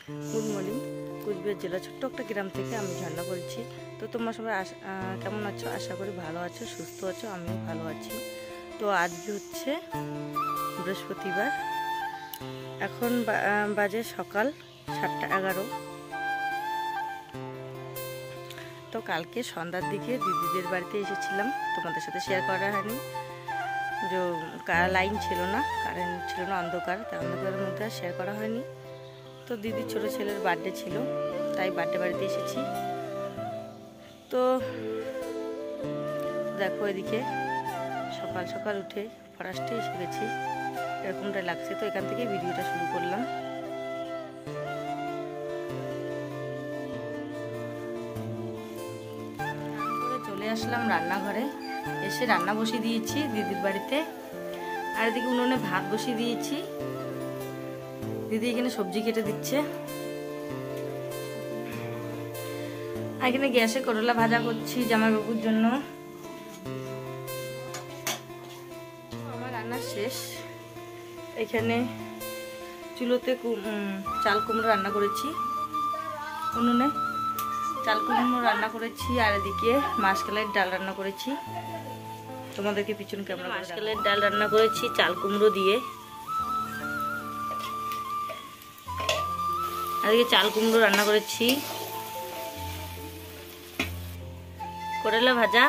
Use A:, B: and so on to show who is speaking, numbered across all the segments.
A: Good morning. Cooch Behar জেলা ছোট্ট একটা গ্রাম থেকে আমি ঝর্ণা বলছি। তো তোমরা সবাই কেমন আছো? আশা করি ভালো আছো, সুস্থ আছো। আমিও ভালো আছি। তো আজকে হচ্ছে বৃহস্পতিবার, এখন বাজে সকাল 7:11। তো কালকে সন্ধ্যার দিকে দিদিদের বাড়িতে এসেছিলাম, তোমাদের সাথে শেয়ার করা হয়নি। যে লাইন ছিল না, কারেন্ট ছিল না, অন্ধকার, তাই অন্ধকারের মধ্যে আর শেয়ার করা হয়নি। তো দিদির ছোট ছেলের বার্থডে ছিল, তাই বার্থডে বাড়িতে এসেছি। তো দেখো এদিকে সকাল সকাল উঠে ফরাস্টে এসে গেছি, এরকমটা লাগছে। তো এখান থেকে ভিডিওটা শুরু করলাম। চলে আসলাম রান্নাঘরে, এসে রান্না বসিয়ে দিয়েছি দিদির বাড়িতে। আর এদিকে উনুনে ভাত বসিয়ে দিয়েছি, দিদি এখানে সবজি কেটে দিচ্ছে। আর এখানে গ্যাসে করলা ভাজা করছি জামাইবাবুর জন্য। আমার রান্না শেষ। এখানে চুলোতে চাল কুমড়ো রান্না করেছি, উনুনে চাল কুমড়ো রান্না করেছি। আর এদিকে মাসকলাইয়ের ডাল রান্না করেছি, তোমাদেরকে পিছন ক্যামেরা। মাসকলাইয়ের ডাল রান্না করেছি চাল কুমড়ো দিয়ে। আর এদিকে চাল কুমড়ো রান্না করেছি, করলা ভাজা।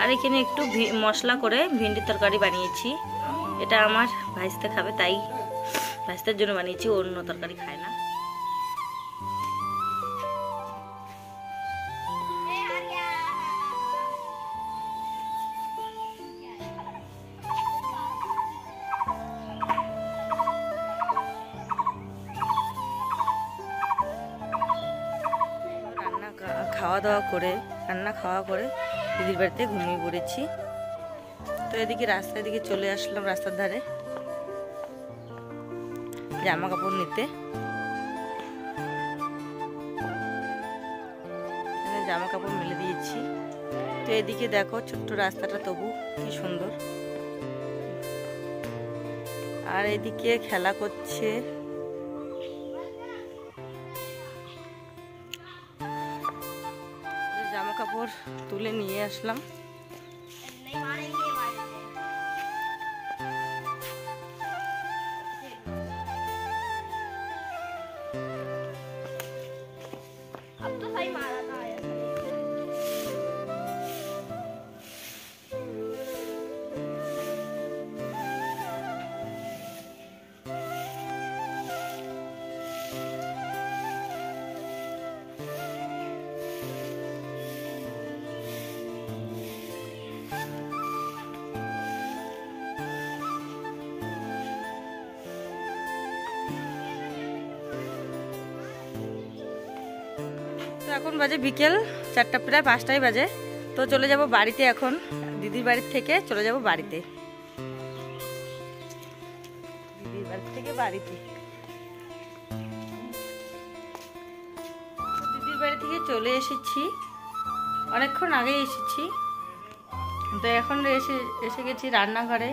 A: আর এখানে একটু মশলা করে ভেন্ডির তরকারি বানিয়েছি। এটা আমার ভাইস্তা খাবে, তাই ভাইস্তার জন্য বানিয়েছি, অন্য তরকারি খায় না। খাওয়া দাওয়া করে খাওয়া করে দিদির বাড়িতে ঘুমিয়ে পড়েছি। তো এদিকে রাস্তার দিকে চলে আসলাম, রাস্তার ধারে জামা কাপড় নিতে। জামা কাপড় মেলে দিয়েছি। তো এদিকে দেখো ছোট্ট রাস্তাটা, তবু কি সুন্দর। আর এদিকে খেলা করছে। জামা কাপড় তুলে নিয়ে আসলাম। তো এখন বাজে বিকেল 4টা, প্রায় 5টাই বাজে। তো চলে যাব বাড়িতে। এখন দিদির বাড়ির থেকে চলে যাব বাড়িতে, দিদির বাড়ি থেকে বাড়িতে। দিদির বাড়ি থেকে চলে এসেছি, অনেকক্ষণ আগে এসেছি। তো এখন এসে গেছি রান্নাঘরে।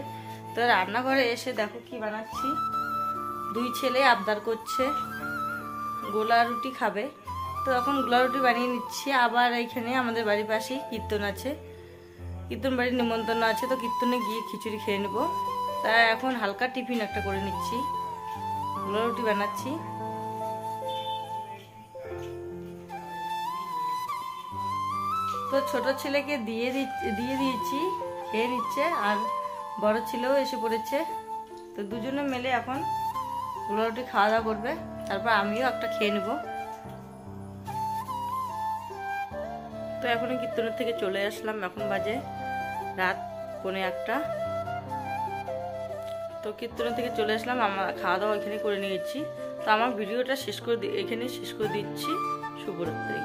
A: তো রান্নাঘরে এসে দেখো কি বানাচ্ছি। 2 ছেলে আবদার করছে গোলা রুটি খাবে, তো এখন গোলা রুটি বানিয়ে নিচ্ছি। আবার এখানে আমাদের বাড়ির পাশেই কীর্তন আছে, কীর্তন বাড়ির নিমন্ত্রণ আছে। তো কীর্তনে গিয়ে খিচুড়ি খেয়ে নেবো, তাই এখন হালকা টিফিন একটা করে নিচ্ছি, গোলা রুটি বানাচ্ছি। তো ছোট ছেলেকে দিয়ে দিয়েছি, খেয়ে নিচ্ছে। আর বড় ছেলেও এসে পড়েছে। তো দুজনে মিলে এখন গোলা রুটি খাওয়া দাওয়া করবে, তারপর আমিও একটা খেয়ে নেবো। তো এখনই কীর্তনের থেকে চলে আসলাম, এখন বাজে রাত 1:45। তো কীর্তনের থেকে চলে আসলাম, আমার খাওয়া দাওয়া এখানে করে নিয়েছি। তো আমার ভিডিওটা এখানে শেষ করে দিচ্ছি। শুভরাত্রি।